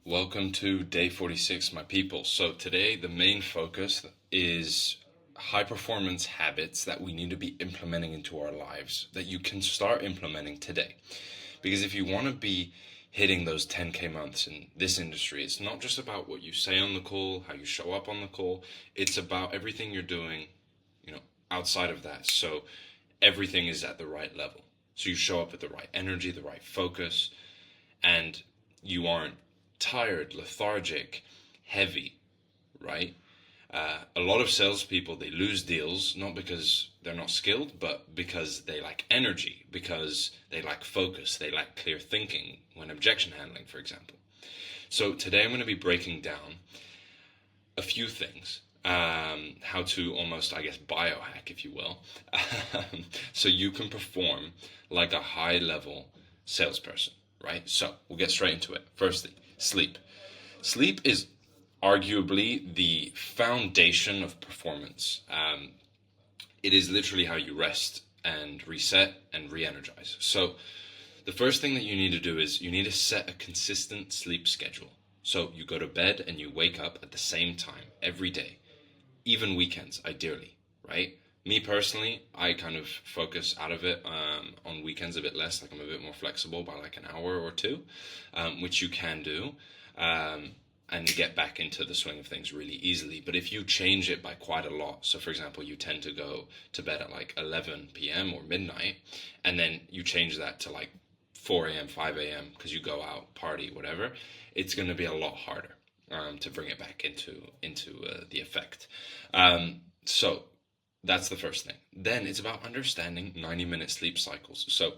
Welcome to day 46, my people. So today the main focus is high performance habits that we need to be implementing into our lives that you can start implementing today. Because if you want to be hitting those 10K months in this industry, it's not just about what you say on the call, how you show up on the call. It's about everything you're doing, outside of that. So everything is at the right level. So you show up with the right energy, the right focus, and you aren't tired, lethargic, heavy, right? A lot of salespeople, they lose deals not because they're not skilled, but because they lack energy, because they lack focus, they lack clear thinking when objection handling, for example. So today I'm going to be breaking down a few things, how to almost, I guess, biohack, if you will, so you can perform like a high level salesperson, right? So we'll get straight into it. Firstly, sleep. Sleep is arguably the foundation of performance. It is literally how you rest and reset and re-energize. So the first thing that you need to do is you need to set a consistent sleep schedule. So you go to bed and you wake up at the same time every day, even weekends, ideally, right? Me personally, I kind of focus out of it on weekends a bit less, like I'm a bit more flexible by like an hour or two, which you can do, and get back into the swing of things really easily. But if you change it by quite a lot, so for example, you tend to go to bed at like 11 p.m. or midnight, and then you change that to like 4 a.m., 5 a.m. because you go out, party, whatever, it's going to be a lot harder to bring it back into the effect. So that's the first thing. Then it's about understanding 90-minute sleep cycles. So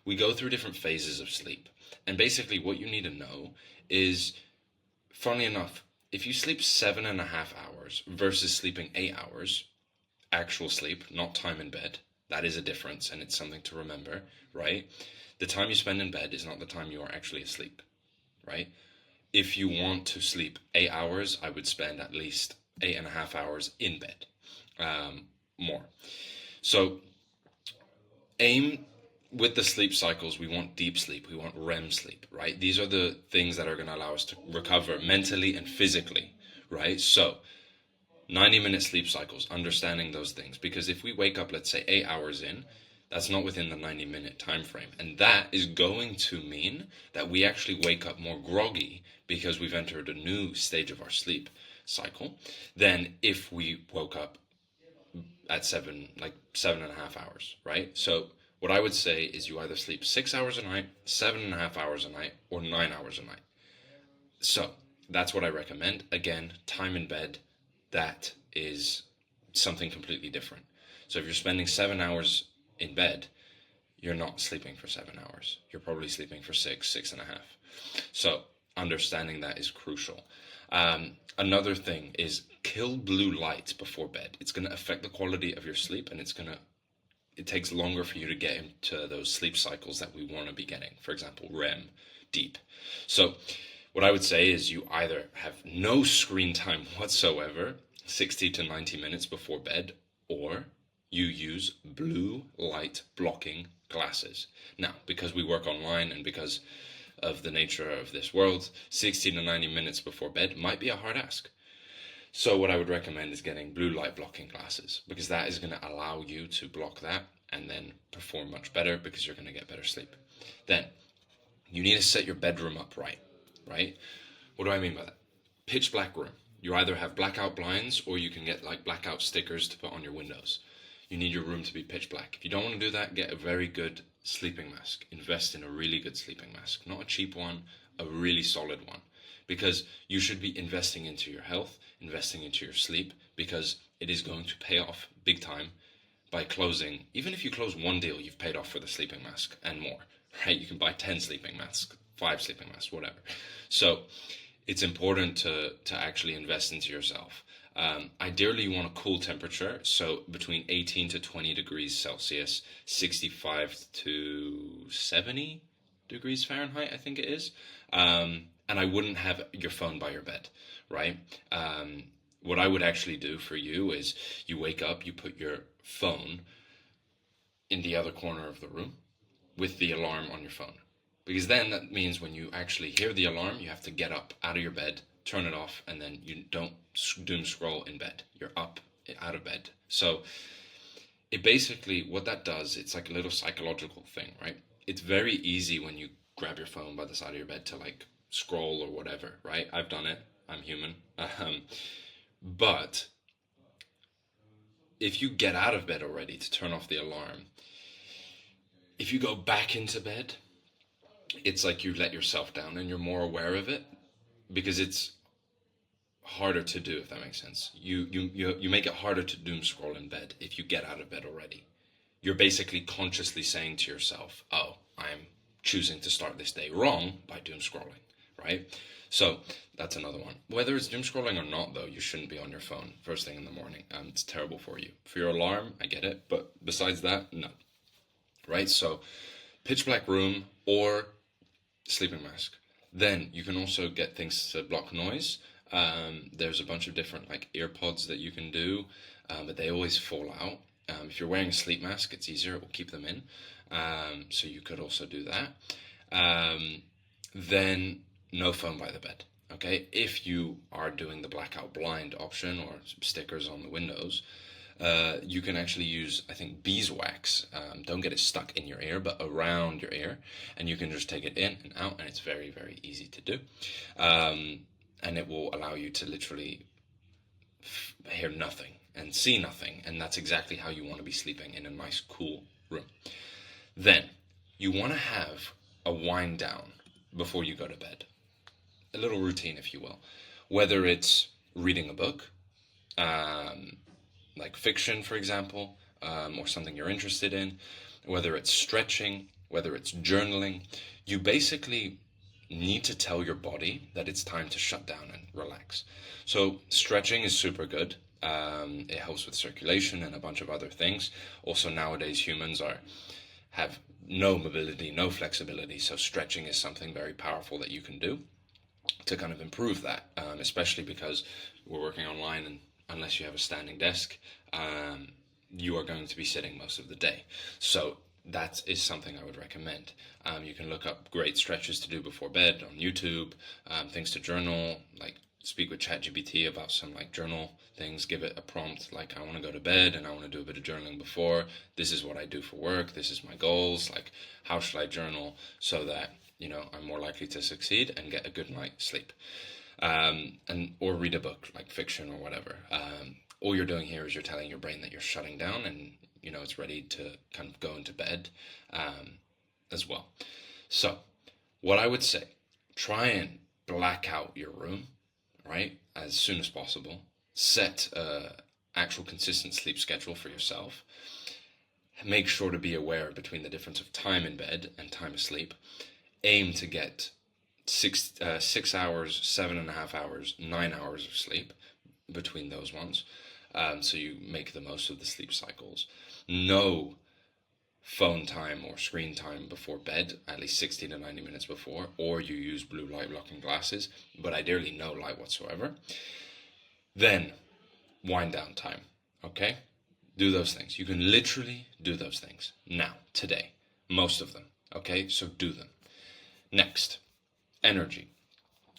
we go through different phases of sleep. And basically what you need to know is, funnily enough, if you sleep 7.5 hours versus sleeping 8 hours, actual sleep, not time in bed, that is a difference, and it's something to remember, right? The time you spend in bed is not the time you are actually asleep, right? If you want to sleep 8 hours, I would spend at least 8.5 hours in bed, more. So aim with the sleep cycles. We want deep sleep, we want REM sleep, right? These are the things that are going to allow us to recover mentally and physically, right? So 90-minute sleep cycles, understanding those things, because if we wake up, let's say 8 hours in, that's not within the 90-minute time frame, and that is going to mean that we actually wake up more groggy because we've entered a new stage of our sleep cycle than if we woke up at 7.5 hours, right? So what I would say is you either sleep 6 hours a night, 7.5 hours a night, or 9 hours a night. So that's what I recommend. Again, time in bed, that is something completely different. So if you're spending 7 hours in bed, you're not sleeping for 7 hours. You're probably sleeping for 6.5. So understanding that is crucial. Another thing is kill blue light before bed. It's going to affect the quality of your sleep, and it takes longer for you to get into those sleep cycles that we want to be getting. For example, REM, deep. So what I would say is you either have no screen time whatsoever, 60 to 90 minutes before bed, or you use blue light blocking glasses. Now, because we work online and because of the nature of this world, 60 to 90 minutes before bed might be a hard ask. So what I would recommend is getting blue light blocking glasses, because that is going to allow you to block that and then perform much better because you're going to get better sleep. Then you need to set your bedroom up right? What do I mean by that? Pitch black room. You either have blackout blinds or you can get like blackout stickers to put on your windows. You need your room to be pitch black. If you don't want to do that, get a very good sleeping mask. Invest in a really good sleeping mask. Not a cheap one, a really solid one. Because you should be investing into your health, investing into your sleep, because it is going to pay off big time by closing. Even if you close one deal, you've paid off for the sleeping mask and more, right? You can buy 10 sleeping masks, 5 sleeping masks, whatever. So it's important to actually invest into yourself. Ideally, you want a cool temperature, so between 18 to 20 degrees Celsius, 65 to 70 degrees Fahrenheit, I think it is. And I wouldn't have your phone by your bed, right? What I would actually do for you is you wake up, you put your phone in the other corner of the room with the alarm on your phone. Because then that means when you actually hear the alarm, you have to get up out of your bed, turn it off, and then you don't doom scroll in bed. You're up out of bed. So it basically, what that does, it's like a little psychological thing, right? It's very easy when you grab your phone by the side of your bed to like scroll or whatever, right? I've done it. I'm human. But if you get out of bed already to turn off the alarm, if you go back into bed, it's like you let yourself down and you're more aware of it, because it's harder to do, if that makes sense. You make it harder to doom scroll in bed if you get out of bed already. You're basically consciously saying to yourself, oh, I'm choosing to start this day wrong by doom scrolling, right? So that's another one. Whether it's doom scrolling or not, though, you shouldn't be on your phone first thing in the morning. It's terrible for you. For your alarm, I get it, but besides that, no. Right? So pitch black room or sleeping mask. Then you can also get things to block noise. There's a bunch of different like ear pods that you can do, but they always fall out. If you're wearing a sleep mask, it's easier. It will keep them in. So you could also do that. Then no phone by the bed. Okay, if you are doing the blackout blind option or stickers on the windows, you can actually use, I think, beeswax. Don't get it stuck in your ear, but around your ear, and you can just take it in and out, and it's very, very easy to do. And it will allow you to literally hear nothing and see nothing, and that's exactly how you want to be sleeping, in a nice, cool room. Then you want to have a wind down before you go to bed. A little routine, if you will. Whether it's reading a book, like fiction, for example, or something you're interested in, whether it's stretching, whether it's journaling, you basically need to tell your body that it's time to shut down and relax. So stretching is super good. It helps with circulation and a bunch of other things. Also, nowadays humans have no mobility, no flexibility, so stretching is something very powerful that you can do to kind of improve that, especially because we're working online, and unless you have a standing desk, you are going to be sitting most of the day. So that is something I would recommend. You can look up great stretches to do before bed on YouTube, things to journal, like speak with ChatGPT about some like journal things, give it a prompt like, I want to go to bed and I want to do a bit of journaling before. This is what I do for work. This is my goals. Like, how should I journal so that, I'm more likely to succeed and get a good night's sleep. Or read a book like fiction or whatever. All you're doing here is you're telling your brain that you're shutting down, and it's ready to kind of go into bed as well. So what I would say, try and black out your room, right, as soon as possible. Set a actual consistent sleep schedule for yourself. Make sure to be aware between the difference of time in bed and time asleep. Aim to get 6 hours, 7.5 hours, 9 hours of sleep between those ones. So you make the most of the sleep cycles. No phone time or screen time before bed, at least 60 to 90 minutes before, or you use blue light blocking glasses, but ideally no light whatsoever. Then wind down time, okay? Do those things. You can literally do those things now, today, most of them, okay? So do them. Next, energy.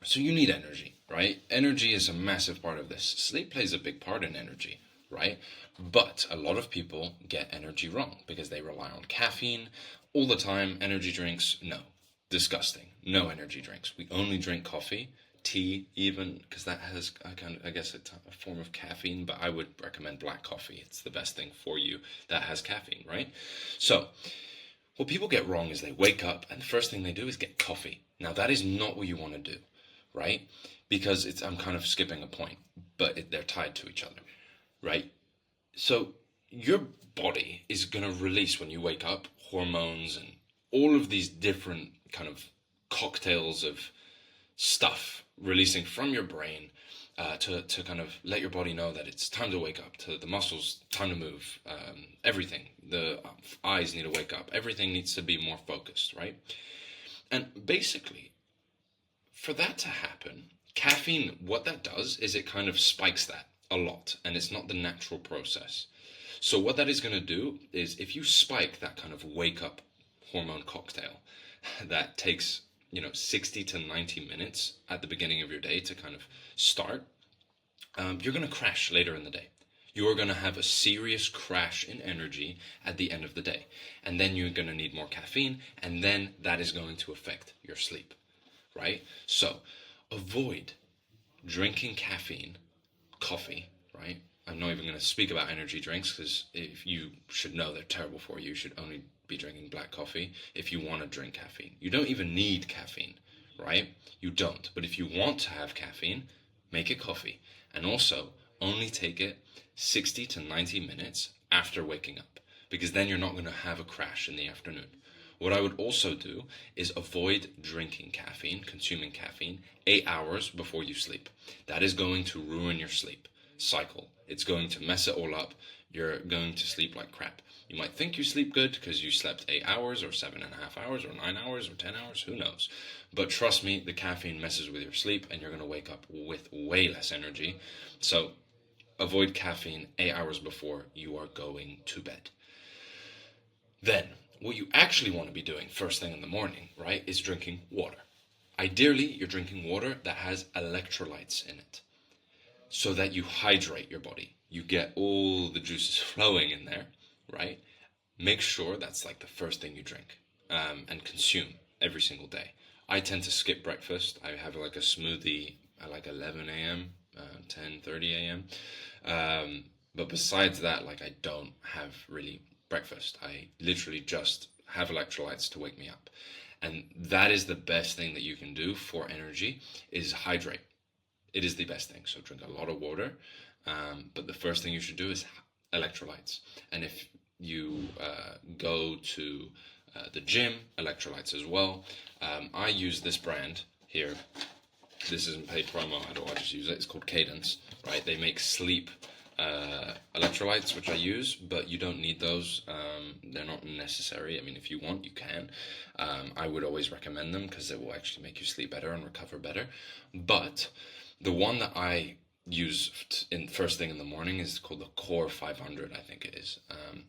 So you need energy, right? Energy is a massive part of this. Sleep plays a big part in energy, right? But a lot of people get energy wrong because they rely on caffeine all the time. Energy drinks, no. Disgusting. No energy drinks. We only drink coffee, tea even, because that has I guess a form of caffeine, but I would recommend black coffee. It's the best thing for you that has caffeine, right? So what people get wrong is they wake up and the first thing they do is get coffee. Now that is not what you want to do, right? Because I'm kind of skipping a point, but they're tied to each other, right? So your body is going to release, when you wake up, hormones and all of these different kind of cocktails of stuff releasing from your brain to kind of let your body know that it's time to wake up, to the muscles, time to move, everything. The eyes need to wake up. Everything needs to be more focused, right? And basically, for that to happen, caffeine, what that does is it kind of spikes that a lot, and it's not the natural process. So what that is going to do is, if you spike that kind of wake up hormone cocktail, that takes, 60 to 90 minutes at the beginning of your day to kind of start, you're going to crash later in the day. You are going to have a serious crash in energy at the end of the day. And then you're going to need more caffeine, and then that is going to affect your sleep, right? So avoid drinking caffeine, coffee, right? I'm not even going to speak about energy drinks because if you should know they're terrible for you. You should only be drinking black coffee if you want to drink caffeine. You don't even need caffeine, right? You don't. But if you want to have caffeine, make it coffee. And also, only take it 60 to 90 minutes after waking up, because then you're not going to have a crash in the afternoon. What I would also do is avoid drinking caffeine, consuming caffeine, 8 hours before you sleep. That is going to ruin your sleep cycle. It's going to mess it all up. You're going to sleep like crap. You might think you sleep good because you slept 8 hours or 7.5 hours or 9 hours or 10 hours, who knows? But trust me, the caffeine messes with your sleep and you're going to wake up with way less energy. So avoid caffeine 8 hours before you are going to bed. Then, what you actually want to be doing first thing in the morning, right, is drinking water. Ideally, you're drinking water that has electrolytes in it so that you hydrate your body. You get all the juices flowing in there, right? Make sure that's like the first thing you drink and consume every single day. I tend to skip breakfast. I have like a smoothie at like 11 a.m., 10:30 a.m. But besides that, like I don't have really breakfast. I literally just have electrolytes to wake me up. And that is the best thing that you can do for energy is hydrate. It is the best thing. So drink a lot of water. But the first thing you should do is electrolytes. And if you go to the gym, electrolytes as well. I use this brand here. This isn't paid promo at all. I just use it. It's called Cadence, right? They make sleep electrolytes, which I use, but you don't need those. They're not necessary. I mean, if you want, you can. I would always recommend them because it will actually make you sleep better and recover better. But the one that I use in first thing in the morning is called the Core 500, I think it is.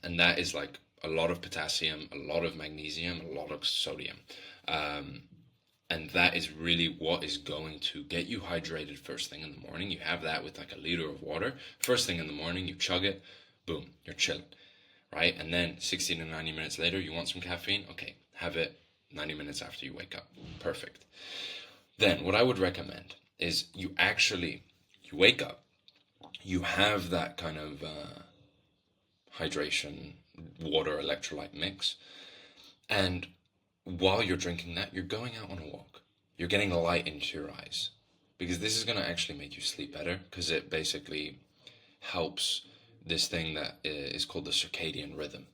And that is like a lot of potassium, a lot of magnesium, a lot of sodium. And that is really what is going to get you hydrated first thing in the morning. You have that with like a liter of water. First thing in the morning, you chug it, boom, you're chilling, right? And then 60 to 90 minutes later, you want some caffeine? Okay, have it 90 minutes after you wake up. Perfect. Then what I would recommend is you wake up, you have that kind of hydration, water, electrolyte mix, and while you're drinking that, you're going out on a walk. You're getting light into your eyes because this is going to actually make you sleep better because it basically helps this thing that is called the circadian rhythm,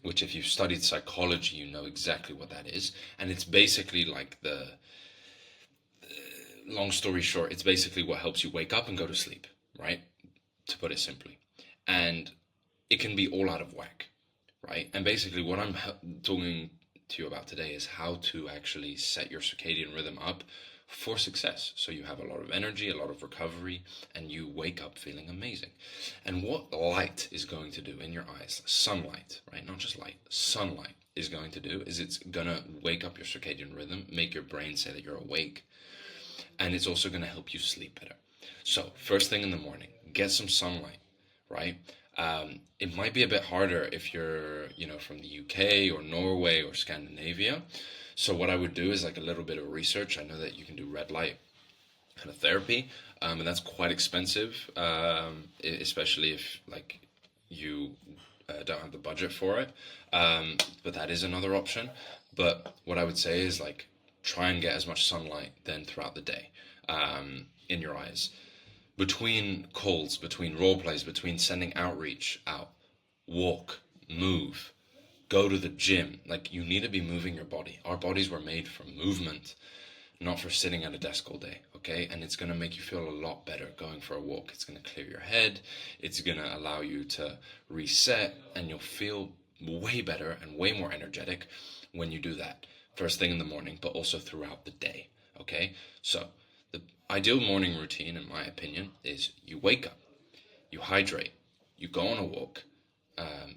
which if you've studied psychology, you know exactly what that is. And it's basically like long story short, it's basically what helps you wake up and go to sleep, right? To put it simply. And it can be all out of whack, right? And basically what I'm talking to you about today is how to actually set your circadian rhythm up for success. So you have a lot of energy, a lot of recovery, and you wake up feeling amazing. And what light is going to do in your eyes, sunlight, right? Not just light, sunlight is going to do is it's going to wake up your circadian rhythm, make your brain say that you're awake, and it's also going to help you sleep better. So first thing in the morning, get some sunlight, right? It might be a bit harder if you're, from the UK or Norway or Scandinavia. So what I would do is like a little bit of research. I know that you can do red light kind of therapy, and that's quite expensive, especially if like you don't have the budget for it. But that is another option. But what I would say is like try and get as much sunlight then throughout the day in your eyes. Between calls, between role plays, between sending outreach out, walk, move, go to the gym. Like you need to be moving your body. Our bodies were made for movement, not for sitting at a desk all day, okay? And it's going to make you feel a lot better going for a walk. It's going to clear your head. It's going to allow you to reset, and you'll feel way better and way more energetic when you do that. First thing in the morning, but also throughout the day, okay? So the ideal morning routine, in my opinion, is you wake up, you hydrate, you go on a walk,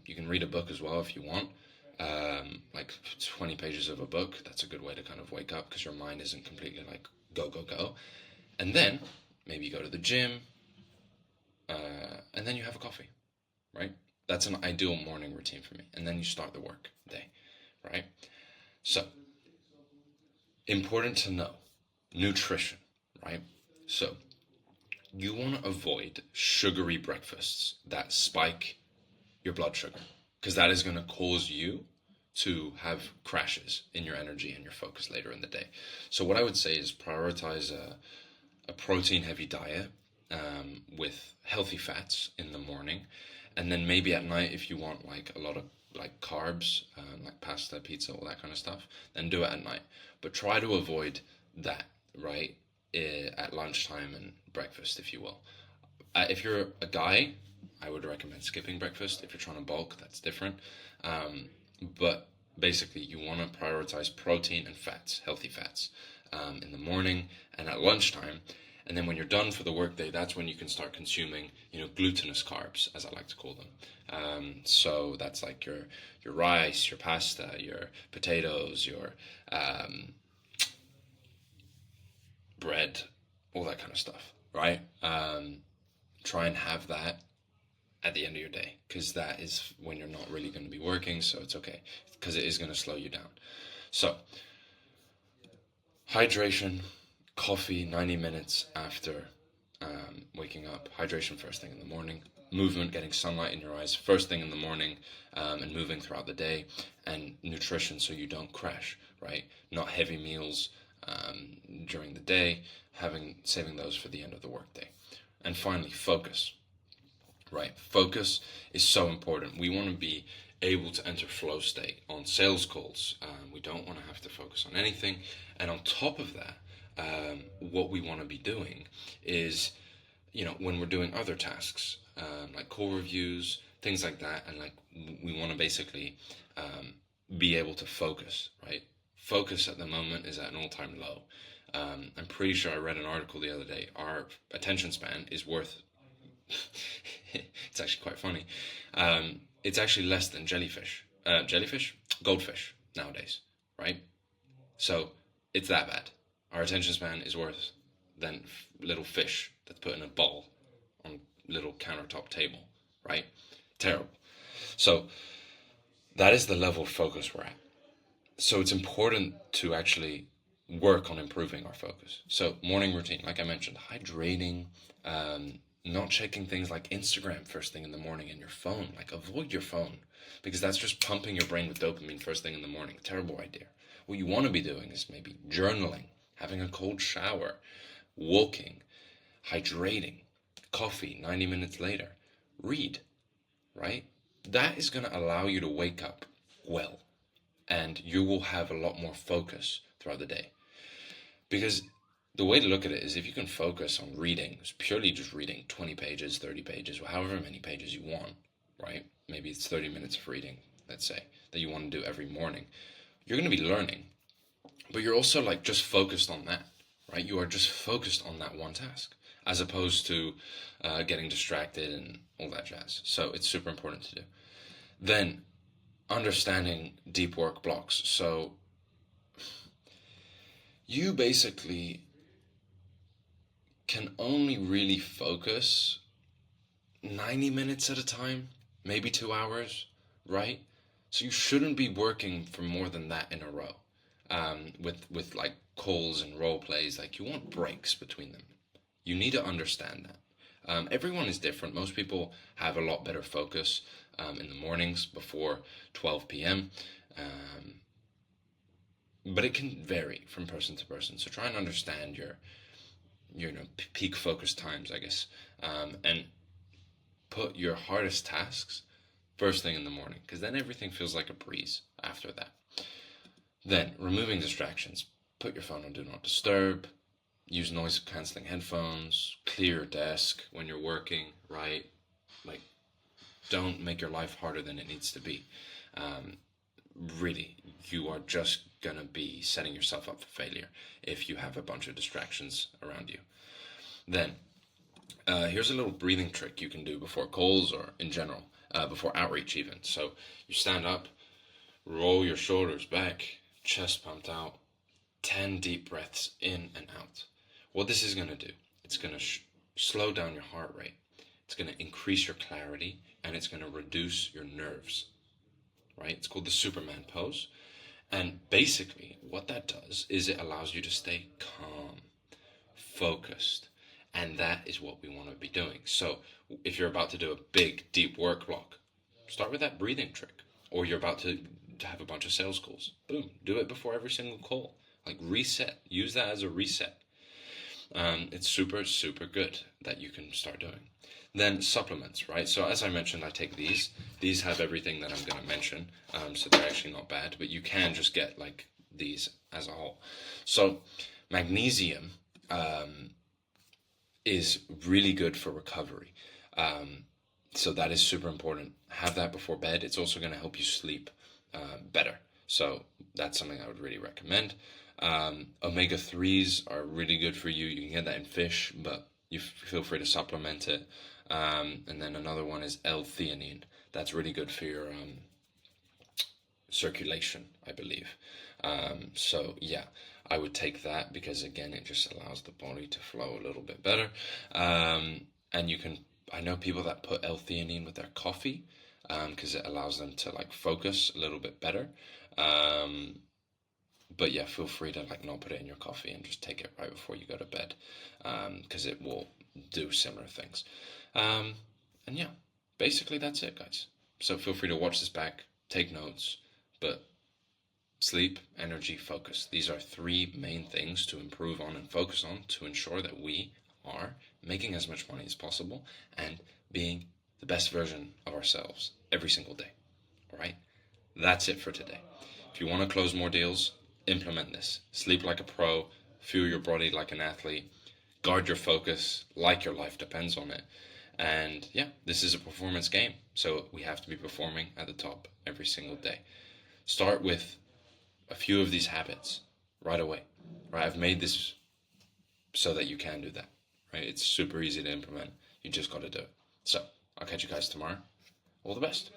you can read a book as well if you want, like 20 pages of a book. That's a good way to kind of wake up because your mind isn't completely like go, go, go. And then maybe you go to the gym, and then you have a coffee, right? That's an ideal morning routine for me. And then you start the work day, right? So, important to know nutrition, right? So, you want to avoid sugary breakfasts that spike your blood sugar because that is going to cause you to have crashes in your energy and your focus later in the day. So, what I would say is prioritize a protein heavy diet with healthy fats in the morning. And then maybe at night, if you want like a lot of like carbs, like pasta, pizza, all that kind of stuff, then do it at night. But try to avoid that, right? At lunchtime and breakfast, if you will. If you're a guy, I would recommend skipping breakfast. If you're trying to bulk, that's different. But basically, you want to prioritize protein and fats, healthy fats, in the morning and at lunchtime. And then when you're done for the workday, that's when you can start consuming, glutinous carbs, as I like to call them. So that's like your rice, your pasta, your potatoes, your bread, all that kind of stuff, right? Try and have that at the end of your day because that is when you're not really going to be working, so it's okay because it is going to slow you down. So hydration, coffee 90 minutes after waking up, hydration first thing in the morning, movement, getting sunlight in your eyes first thing in the morning, and moving throughout the day, and nutrition so you don't crash, right? Not heavy meals during the day, saving those for the end of the workday. And finally, focus. Right, focus is so important. We want to be able to enter flow state on sales calls. We don't want to have to focus on anything. And on top of that, what we want to be doing is, when we're doing other tasks, like call reviews, things like that, and like we want to basically be able to focus, right? Focus at the moment is at an all-time low. I'm pretty sure I read an article the other day. Our attention span is worth it's actually quite funny. It's actually less than goldfish nowadays, right? So it's that bad. Our attention span is worse than little fish that's put in a bowl on little countertop table, right? Terrible. So that is the level of focus we're at. So it's important to actually work on improving our focus. So morning routine, like I mentioned, hydrating, not checking things like Instagram first thing in the morning and your phone. Like avoid your phone because that's just pumping your brain with dopamine first thing in the morning. Terrible idea. What you want to be doing is maybe journaling, having a cold shower, walking, hydrating, coffee 90 minutes later, read, right? That is going to allow you to wake up well and you will have a lot more focus throughout the day. Because the way to look at it is if you can focus on reading, purely just reading 20 pages, 30 pages, or however many pages you want, right? Maybe it's 30 minutes of reading, let's say, that you want to do every morning. You're going to be learning, but you're also like just focused on that, right? You are just focused on that one task as opposed to getting distracted and all that jazz. So it's super important to do. Then understanding deep work blocks. So you basically can only really focus 90 minutes at a time, maybe 2 hours, right? So you shouldn't be working for more than that in a row. With like calls and role plays, like you want breaks between them. You need to understand that. Everyone is different. Most people have a lot better focus in the mornings before 12 p.m. But it can vary from person to person. So try and understand your peak focus times, I guess, and put your hardest tasks first thing in the morning, because then everything feels like a breeze after that. Then removing distractions. Put your phone on do not disturb. Use noise cancelling headphones. Clear your desk when you're working, right? Like, don't make your life harder than it needs to be. Really, you are just gonna be setting yourself up for failure if you have a bunch of distractions around you. Then, here's a little breathing trick you can do before calls or in general, before outreach even. So you stand up, Roll your shoulders back, chest pumped out, 10 deep breaths in and out. What this is going to do, it's going to slow down your heart rate. It's going to increase your clarity, and it's going to reduce your nerves, right? It's called the Superman pose. And basically, what that does is it allows you to stay calm, focused. And that is what we want to be doing. So if you're about to do a big, deep work block, start with that breathing trick. Or you're about to have a bunch of sales calls. Boom, do it before every single call. Like reset, use that as a reset. It's super, super good that you can start doing. Then supplements, right? So as I mentioned, I take these. These have everything that I'm going to mention, so they're actually not bad. But you can just get like these as a whole. So magnesium is really good for recovery. So that is super important. Have that before bed. It's also going to help you sleep better. So that's something I would really recommend. Omega-3s are really good for you. You can get that in fish, but you feel free to supplement it. And then another one is L-theanine. That's really good for your circulation, I believe. So yeah, I would take that because again, it just allows the body to flow a little bit better. And you can, I know people that put L-theanine with their coffee because it allows them to like focus a little bit better. But yeah, feel free to like not put it in your coffee and just take it right before you go to bed because it will do similar things. And yeah, basically that's it, guys. So feel free to watch this back, take notes, but sleep, energy, focus. These are three main things to improve on and focus on to ensure that we are making as much money as possible and being the best version of ourselves every single day. All right? That's it for today. If you want to close more deals, implement this. Sleep like a pro, fuel your body like an athlete, guard your focus like your life depends on it. And yeah, this is a performance game. So we have to be performing at the top every single day. Start with a few of these habits right away. Right? I've made this so that you can do that. Right? It's super easy to implement. You just got to do it. So I'll catch you guys tomorrow. All the best.